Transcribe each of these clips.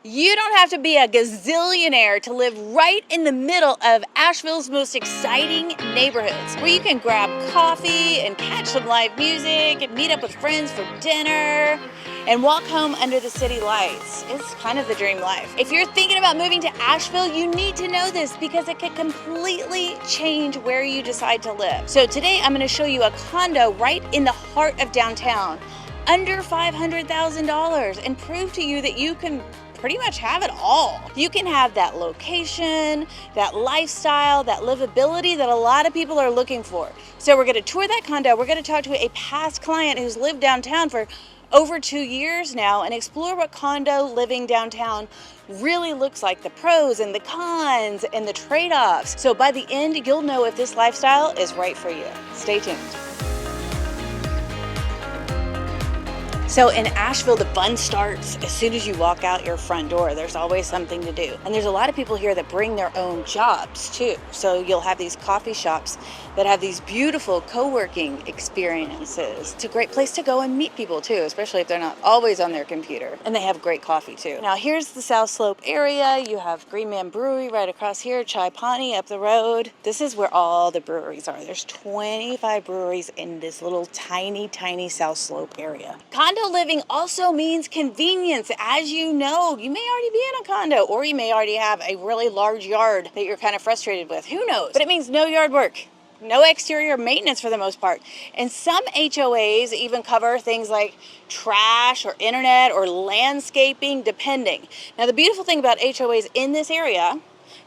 You don't have to be a gazillionaire to live right in the middle of Asheville's most exciting neighborhoods, where you can grab coffee and catch some live music and meet up with friends for dinner and walk home under the city lights. It's kind of the dream life. If you're thinking about moving to Asheville, you need to know this because it could completely change where you decide to live. So today I'm going to show you a condo right in the heart of downtown, under $500,000, and prove to you that you can pretty much have it all. You can have that location, that lifestyle, that livability that a lot of people are looking for. So we're going to tour that condo. We're going to talk to a past client who's lived downtown for over 2 years now and explore what condo living downtown really looks like, the pros and the cons and the trade-offs. So by the end, you'll know if this lifestyle is right for you. Stay tuned. So in Asheville, the fun starts as soon as you walk out your front door. There's always something to do. And there's a lot of people here that bring their own jobs too. So you'll have these coffee shops that have these beautiful co-working experiences. It's a great place to go and meet people too, especially if they're not always on their computer. And they have great coffee too. Now here's the South Slope area. You have Green Man Brewery right across here, Chai Pani up the road. This is where all the breweries are. There's 25 breweries in this little tiny, tiny South Slope area. Condo living also means convenience. As you know, you may already be in a condo, or you may already have a really large yard that you're kind of frustrated with. Who knows? But it means no yard work, no exterior maintenance for the most part. And some HOAs even cover things like trash or internet or landscaping, depending. Now, the beautiful thing about HOAs in this area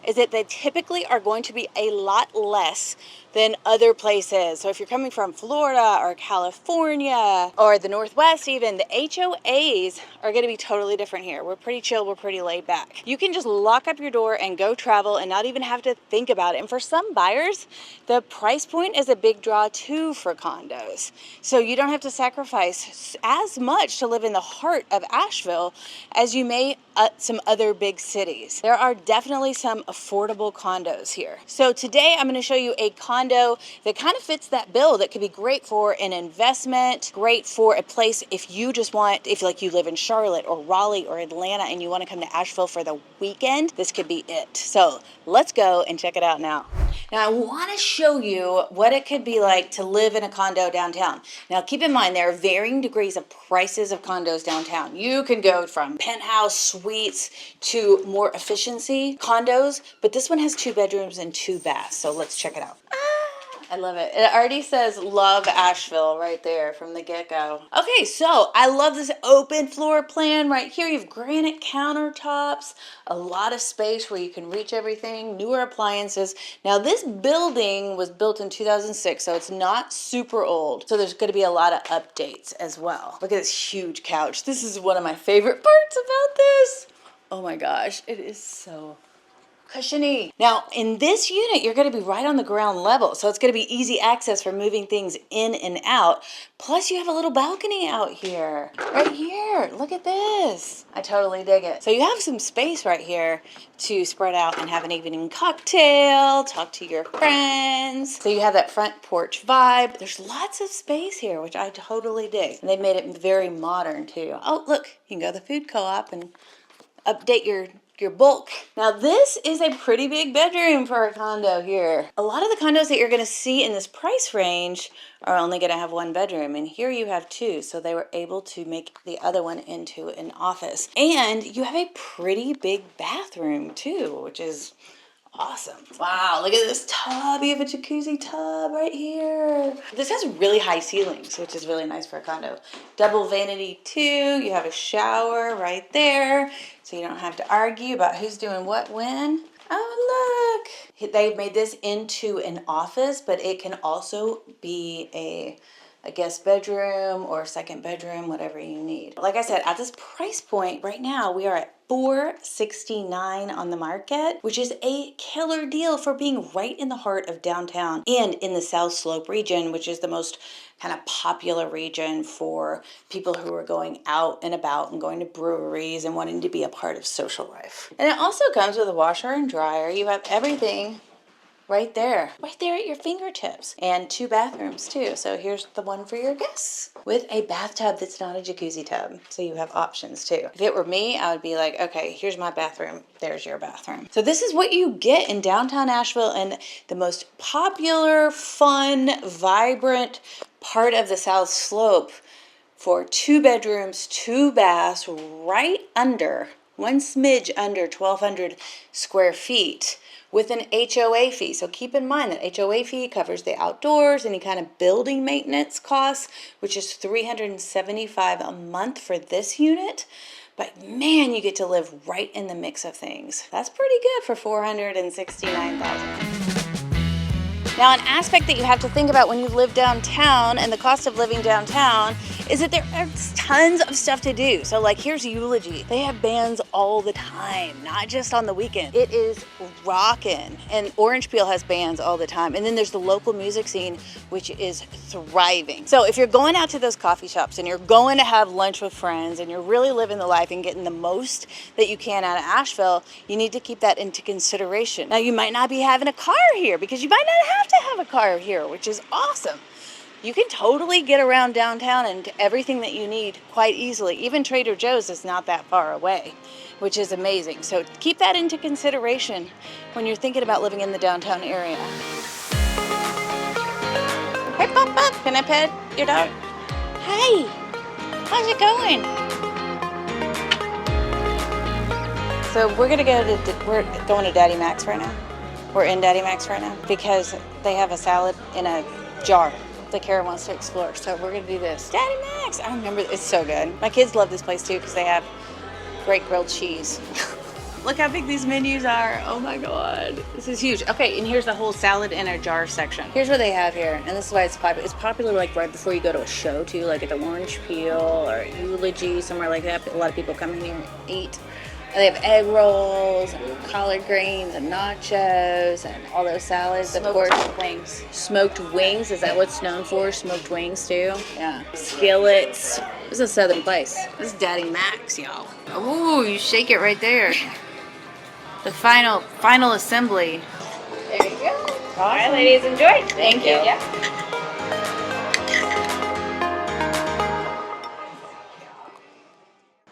is that they typically are going to be a lot less than other places. So if you're coming from Florida or California or the Northwest even, the HOAs are going to be totally different here. We're pretty chill, we're pretty laid back. You can just lock up your door and go travel and not even have to think about it. And for some buyers, the price point is a big draw too for condos. So you don't have to sacrifice as much to live in the heart of Asheville as you may some other big cities. There are definitely some affordable condos here. So today I'm going to show you a condo that kind of fits that bill, that could be great for an investment, great for a place if you just want, if like you live in Charlotte or Raleigh or Atlanta and you want to come to Asheville for the weekend, this could be it. So let's go and check it out now. Now I want to show you what it could be like to live in a condo downtown. Now keep in mind there are varying degrees of prices of condos downtown. You can go from penthouse suites to more efficiency condos, but this one has 2 bedrooms and 2 baths. So let's check it out. I love it. It already says love Asheville right there from the get-go. Okay, so I love this open floor plan right here. You have granite countertops, a lot of space where you can reach everything, newer appliances. Now this building was built in 2006, so it's not super old. So there's going to be a lot of updates as well. Look at this huge couch. This is one of my favorite parts about this. Oh my gosh, it is so cushiony. Now, in this unit, you're going to be right on the ground level, so it's going to be easy access for moving things in and out. Plus, you have a little balcony out here. Right here. Look at this. I totally dig it. So you have some space right here to spread out and have an evening cocktail, talk to your friends. So you have that front porch vibe. There's lots of space here, which I totally dig. And they've made it very modern, too. Oh, look. You can go to the food co-op and update your bulk. Now this is a pretty big bedroom for a condo here. A lot of the condos that you're going to see in this price range are only going to have 1 bedroom, and here you have 2, so they were able to make the other one into an office. And you have a pretty big bathroom too, which is awesome. Wow, look at this tub. You have a jacuzzi tub right here. This has really high ceilings, which is really nice for a condo. Double vanity too. You have a shower right there, so you don't have to argue about who's doing what when. Oh, look. They've made this into an office, but it can also be a guest bedroom or second bedroom, whatever you need. Like I said, at this price point right now, we are at $469 on the market, which is a killer deal for being right in the heart of downtown and in the South Slope region, which is the most kind of popular region for people who are going out and about and going to breweries and wanting to be a part of social life. And it also comes with a washer and dryer. You have everything right there at your fingertips, and 2 bathrooms too. So here's the one for your guests with a bathtub that's not a jacuzzi tub. So you have options too. If it were me, I would be like, okay, here's my bathroom, there's your bathroom. So this is what you get in downtown Asheville, and the most popular, fun, vibrant part of the South Slope for 2 bedrooms, 2 baths, right under, one smidge under 1,200 square feet, with an HOA fee. So keep in mind that HOA fee covers the outdoors, any kind of building maintenance costs, which is $375 a month for this unit. But man, you get to live right in the mix of things. That's pretty good for $469,000. Now, an aspect that you have to think about when you live downtown and the cost of living downtown is that there are tons of stuff to do. So like, here's Eulogy. They have bands all the time, not just on the weekend. It is rockin'. And Orange Peel has bands all the time. And then there's the local music scene, which is thriving. So if you're going out to those coffee shops and you're going to have lunch with friends and you're really living the life and getting the most that you can out of Asheville, you need to keep that into consideration. Now, you might not be having a car here because you might not have to have a car here, which is awesome. You can totally get around downtown and everything that you need quite easily. Even Trader Joe's is not that far away, which is amazing. So keep that into consideration when you're thinking about living in the downtown area. Hey, Papa, can I pet your dog? Hey, how's it going? So we're going to Daddy Mac's right now. We're in Daddy Mac's right now because they have a salad in a jar that Kara wants to explore. So we're gonna do this. Daddy Mac's! I remember, it's so good. My kids love this place too because they have great grilled cheese. Look how big these menus are. Oh my God, this is huge. Okay, and here's the whole salad in a jar section. Here's what they have here, and this is why it's popular. It's popular like right before you go to a show too, like at the Orange Peel or Eulogy, somewhere like that. A lot of people come in here and eat. And they have egg rolls and collard greens and nachos and all those salads. Of course, wings. Smoked wings, is that what's it's known for? Smoked wings too? Yeah. Skillets. This is a southern place. This is Daddy Mac's, y'all. Ooh, you shake it right there. The final assembly. There you go. Awesome. All right, ladies, enjoy. Thank you. Yeah.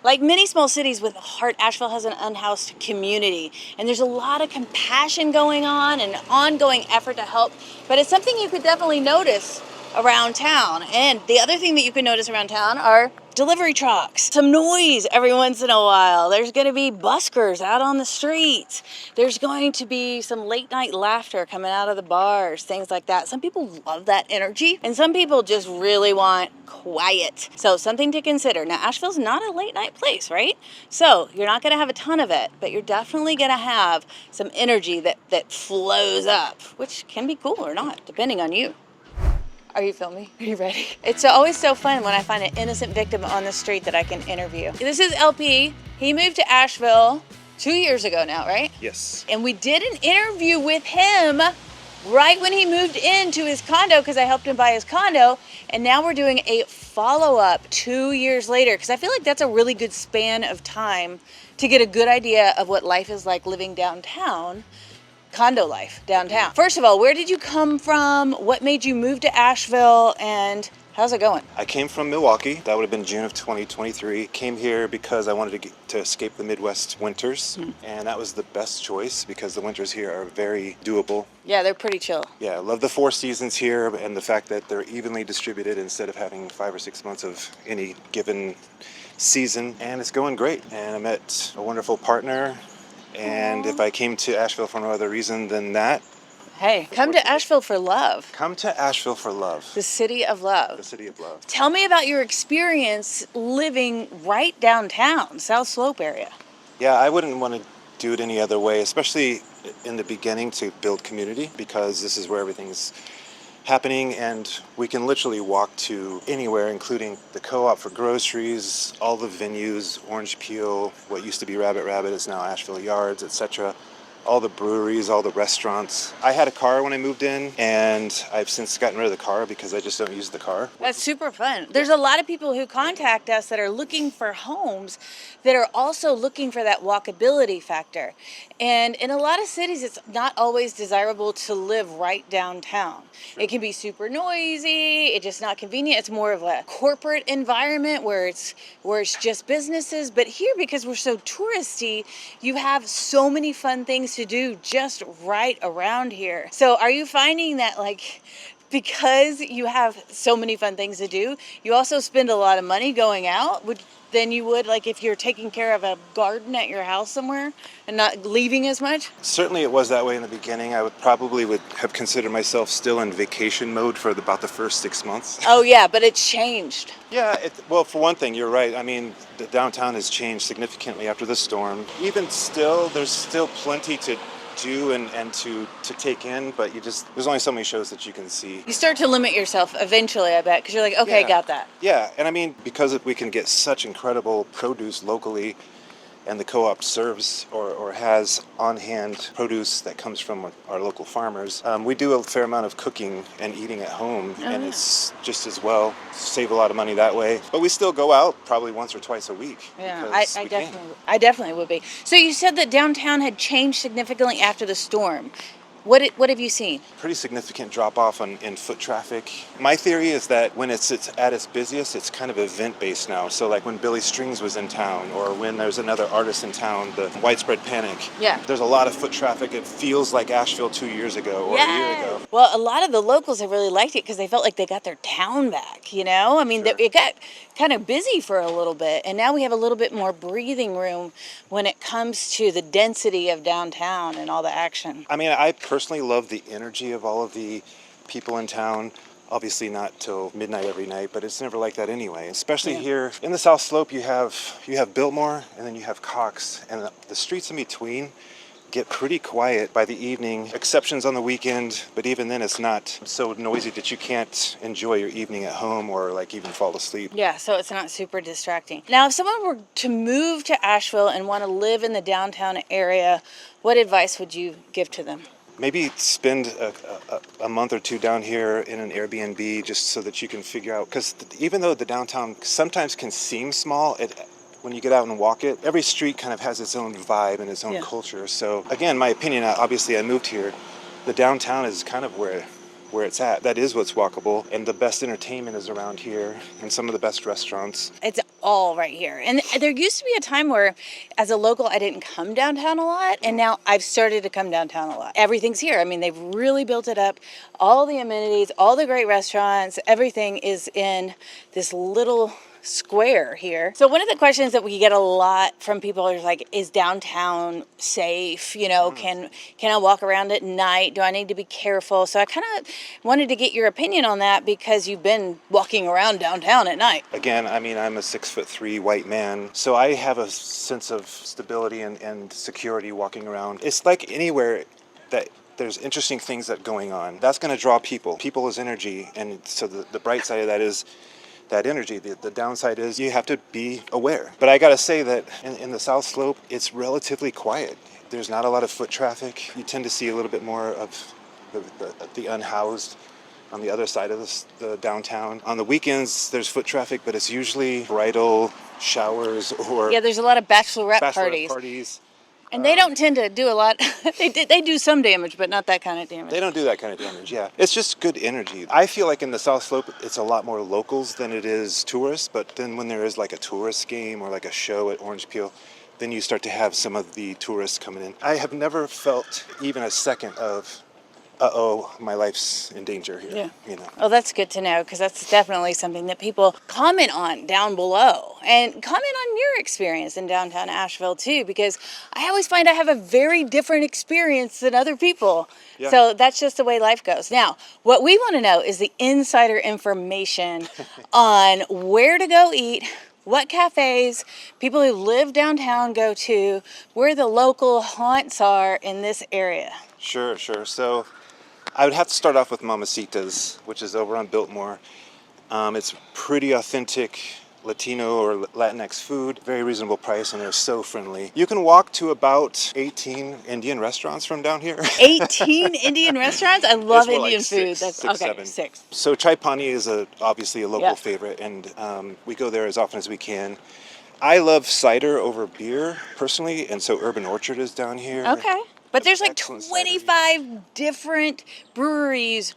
Like many small cities with a heart, Asheville has an unhoused community. And there's a lot of compassion going on and ongoing effort to help. But it's something you could definitely notice around town. And the other thing that you can notice around town are delivery trucks. Some noise every once in a while. There's going to be buskers out on the streets. There's going to be some late night laughter coming out of the bars, things like that. Some people love that energy and some people just really want quiet. So something to consider. Now, Asheville's not a late night place, right? So you're not going to have a ton of it, but you're definitely going to have some energy that flows up, which can be cool or not, depending on you. Are you filming? Are you ready? It's always so fun when I find an innocent victim on the street that I can interview. This is LP. He moved to Asheville 2 years ago now, right? Yes. And we did an interview with him right when he moved into his condo because I helped him buy his condo. And now we're doing a follow-up 2 years later because I feel like that's a really good span of time to get a good idea of what life is like living downtown. Condo life downtown. First of all, where did you come from? What made you move to Asheville? And how's it going? I came from Milwaukee. That would have been June of 2023. Came here because I wanted to escape the Midwest winters. And that was the best choice because the winters here are very doable. Yeah, they're pretty chill. Yeah, I love the 4 seasons here and the fact that they're evenly distributed instead of having 5 or 6 months of any given season. And it's going great. And I met a wonderful partner. And if I came to Asheville for no other reason than that. Hey, come to Asheville for love. Come to Asheville for love. The city of love. The city of love. Tell me about your experience living right downtown, South Slope area. Yeah, I wouldn't want to do it any other way, especially in the beginning to build community because this is where everything's happening and we can literally walk to anywhere, including the co-op for groceries, all the venues, Orange Peel, what used to be Rabbit is now Asheville Yards, etc. all the breweries, all the restaurants. I had a car when I moved in, and I've since gotten rid of the car because I just don't use the car. That's super fun. There's a lot of people who contact us that are looking for homes that are also looking for that walkability factor. And in a lot of cities, it's not always desirable to live right downtown. It can be super noisy, it's just not convenient. It's more of a corporate environment where it's just businesses. But here, because we're so touristy, you have so many fun things to do just right around here. So are you finding that, like, because you have so many fun things to do, you also spend a lot of money going out than you would, like, if you're taking care of a garden at your house somewhere and not leaving as much? Certainly it was that way in the beginning. I would have considered myself still in vacation mode for about the first 6 months. Oh yeah, but it's changed. Yeah, well, for one thing, you're right. I mean, the downtown has changed significantly after the storm. Even still, there's still plenty to do and to take in, but there's only so many shows that you can see. You start to limit yourself eventually, I bet, because you're like, okay, Yeah. got that. Yeah, and I mean, because we can get such incredible produce locally, and the co-op serves or has on-hand produce that comes from our local farmers. We do a fair amount of cooking and eating at home, and it's just as well, save a lot of money that way. But we still go out probably once or twice a week. Yeah, because I we can. definitely would be. So you said that downtown had changed significantly after the storm. What have you seen? Pretty significant drop-off in foot traffic. My theory is that when it's at its busiest, it's kind of event-based now. So like when Billy Strings was in town, or when there's another artist in town, the Widespread Panic. Yeah. There's a lot of foot traffic. It feels like Asheville 2 years ago or a year ago. Well, a lot of the locals have really liked it because they felt like they got their town back, you know? I mean, Sure. it got kind of busy for a little bit, and now we have a little bit more breathing room when it comes to the density of downtown and all the action. I mean, I personally love the energy of all of the people in town. Obviously not till midnight every night, but it's never like that anyway. Especially here in the South Slope, you have Biltmore, and then you have Cox, and the streets in between get pretty quiet by the evening, exceptions on the weekend, but even then it's not so noisy that you can't enjoy your evening at home or like even fall asleep. Yeah, so it's not super distracting. Now, if someone were to move to Asheville and want to live in the downtown area, what advice would you give to them? Maybe spend a month or two down here in an Airbnb just so that you can figure out, because even though the downtown sometimes can seem small, when you get out and walk it, every street kind of has its own vibe and its own culture. So again, my opinion, obviously I moved here, the downtown is kind of where it's at. That is what's walkable, and the best entertainment is around here and some of the best restaurants. It's all right here. And there used to be a time where, as a local, I didn't come downtown a lot, and now I've started to come downtown a lot. Everything's here. I mean, they've really built it up. All the amenities, all the great restaurants, everything is in this little square here. So one of the questions that we get a lot from people is like, is downtown safe? You know, can I walk around at night? Do I need to be careful? So I kind of wanted to get your opinion on that because you've been walking around downtown at night. Again, I mean, I'm a 6'3" white man, so I have a sense of stability and security walking around. It's like anywhere that there's interesting things that going on. That's going to draw people. People is energy, and so the bright side of that is that energy. The downside is you have to be aware. But I gotta say that in the South Slope, it's relatively quiet. There's not a lot of foot traffic. You tend to see a little bit more of the unhoused on the other side of the downtown. On the weekends, there's foot traffic, but it's usually bridal showers or there's a lot of bachelorette parties. And they don't tend to do a lot. They do some damage, but not that kind of damage. They don't do that kind of damage, yeah. It's just good energy. I feel like in the South Slope, it's a lot more locals than it is tourists, but then when there is like a tourist game or like a show at Orange Peel, then you start to have some of the tourists coming in. I have never felt even a second of, my life's in danger here. Yeah. You know. Oh, that's good to know, because that's definitely something that people comment on down below. And comment on your experience in downtown Asheville, too, because I always find I have a very different experience than other people. Yeah. So that's just the way life goes. Now, what we want to know is the insider information on where to go eat, what cafes people who live downtown go to, where the local haunts are in this area. Sure. So I would have to start off with Mamacita's, which is over on Biltmore. It's pretty authentic Latino or Latinx food, very reasonable price, and they're so friendly. You can walk to about 18 Indian restaurants from down here. 18 Indian restaurants? I love It's more Indian like food. six, That's six, okay, seven. 6. So Chai Pani is obviously a local Yeah. favorite, and we go there as often as we can. I love cider over beer personally, and so Urban Orchard is down here. Okay. But there's like Excellent cider. 25 different breweries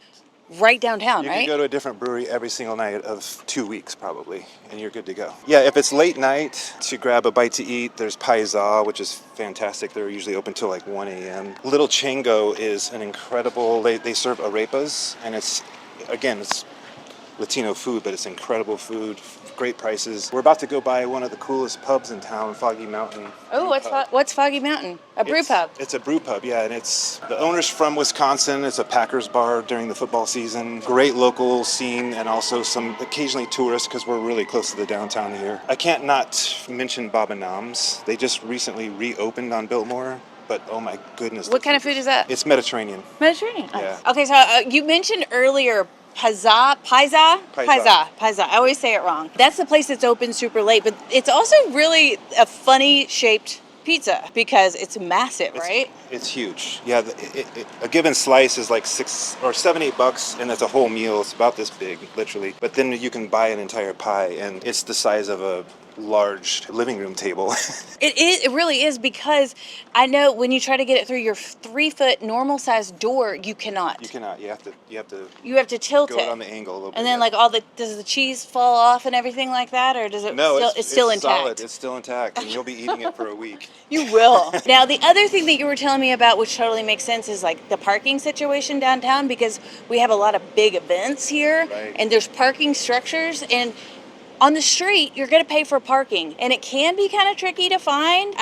right downtown, You right? can go to a different brewery every single night of 2 weeks probably, and you're good to go. Yeah, if it's late night to grab a bite to eat, there's Paiza, which is fantastic. They're usually open till like 1 a.m. Little Chango is an incredible, they serve arepas, and it's Latino food, but it's incredible food, great prices. We're about to go by one of the coolest pubs in town, Foggy Mountain. Oh, what's Foggy Mountain? A brew pub. It's a brew pub, yeah, and the owner's from Wisconsin. It's a Packers bar during the football season. Great local scene, and also some occasionally tourists because we're really close to the downtown here. I can't not mention Baba Nam's. They just recently reopened on Biltmore. But oh my goodness. What kind of food is that? It's Mediterranean. Mediterranean. Yeah. Okay, so you mentioned earlier Paiza. I always say it wrong. That's the place that's open super late, but it's also really a funny shaped pizza because it's massive, right? It's huge. Yeah, a given slice is like $6 or $7-8, and that's a whole meal. It's about this big, literally. But then you can buy an entire pie, and it's the size of a large living room table. It really is, because I know when you try to get it through your 3-foot normal sized door, you cannot. You cannot. You have to tilt go it on the angle a little bit. And then yeah. does the cheese fall off and everything like that, or does it? No, it's still intact. Solid. It's still intact, and you'll be eating it for a week. You will. Now, the other thing that you were telling me about, which totally makes sense, is like the parking situation downtown, because we have a lot of big events here, right. And there's parking structures, and on the street, you're going to pay for parking, and it can be kind of tricky to find.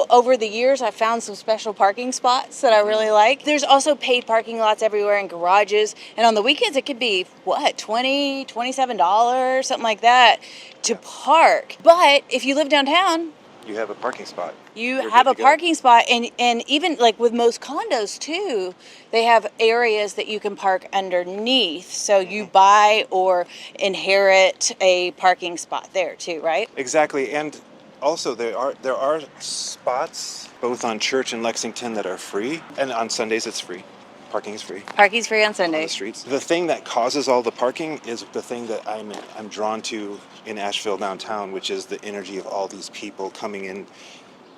Over the years, I've found some special parking spots that I really like. There's also paid parking lots everywhere and garages, and on the weekends, it could be, $20, $27, something like that to park. But if you live downtown, You have a parking spot. You have a parking spot, and even like with most condos too, they have areas that you can park underneath. So you buy or inherit a parking spot there too, right? Exactly, and also there are spots both on Church and Lexington that are free, and on Sundays it's free. Parking is free. Parking's free on On the Sundays. streets. The thing that causes all the parking is the thing that I'm drawn to in Asheville downtown, which is the energy of all these people coming in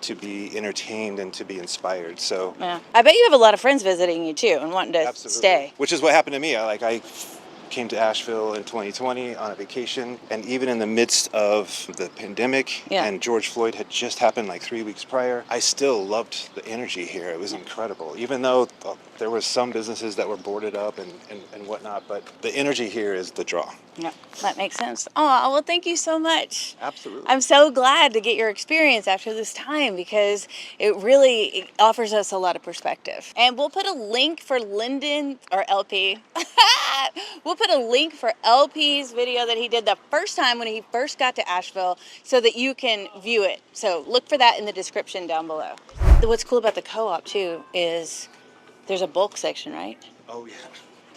to be entertained and to be inspired. So Yeah, I bet you have a lot of friends visiting you too and wanting to absolutely. stay. Which is what happened to me. I came to Asheville in 2020 on a vacation, and even in the midst of the pandemic and George Floyd had just happened like 3 weeks prior, I still loved the energy here. It was incredible, even though there were some businesses that were boarded up and whatnot, but the energy here is the draw. Yeah, that makes sense. Oh, well, thank you so much. Absolutely. I'm so glad to get your experience after this time, because it offers us a lot of perspective. And we'll put a link for Lyndon, or LP. We'll put a link for LP's video that he did the first time when he first got to Asheville, so that you can view it. So look for that in the description down below. What's cool about the co-op too is there's a bulk section, right? Oh yeah.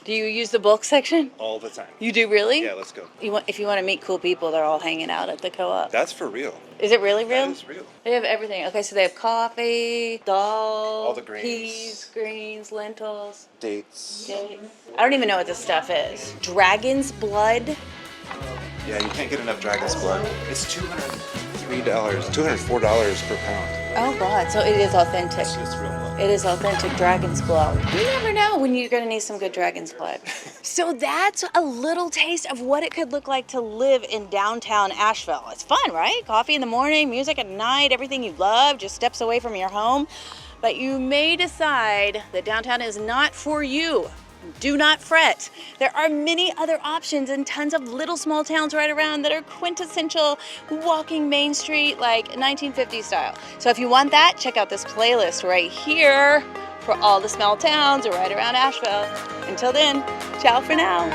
Do you use the bulk section? All the time. You do, really? Yeah, let's go. If you want to meet cool people, they're all hanging out at the co-op. That's for real. Is it really real? That is real. They have everything. Okay, so they have coffee, dal, All the grains. peas, greens, lentils, Dates. dates. I don't even know what this stuff is. Dragon's blood. Yeah, you can't get enough dragon's blood. It's $204 per pound. Oh God, so it is authentic. It's real blood. It is authentic dragon's blood. You never know when you're gonna need some good dragon's blood. So that's a little taste of what it could look like to live in downtown Asheville. It's fun, right? Coffee in the morning, music at night, everything you love, just steps away from your home. But you may decide that downtown is not for you. Do not fret. There are many other options and tons of little small towns right around that are quintessential walking Main Street, like 1950s style. So if you want that, check out this playlist right here for all the small towns right around Asheville. Until then, ciao for now.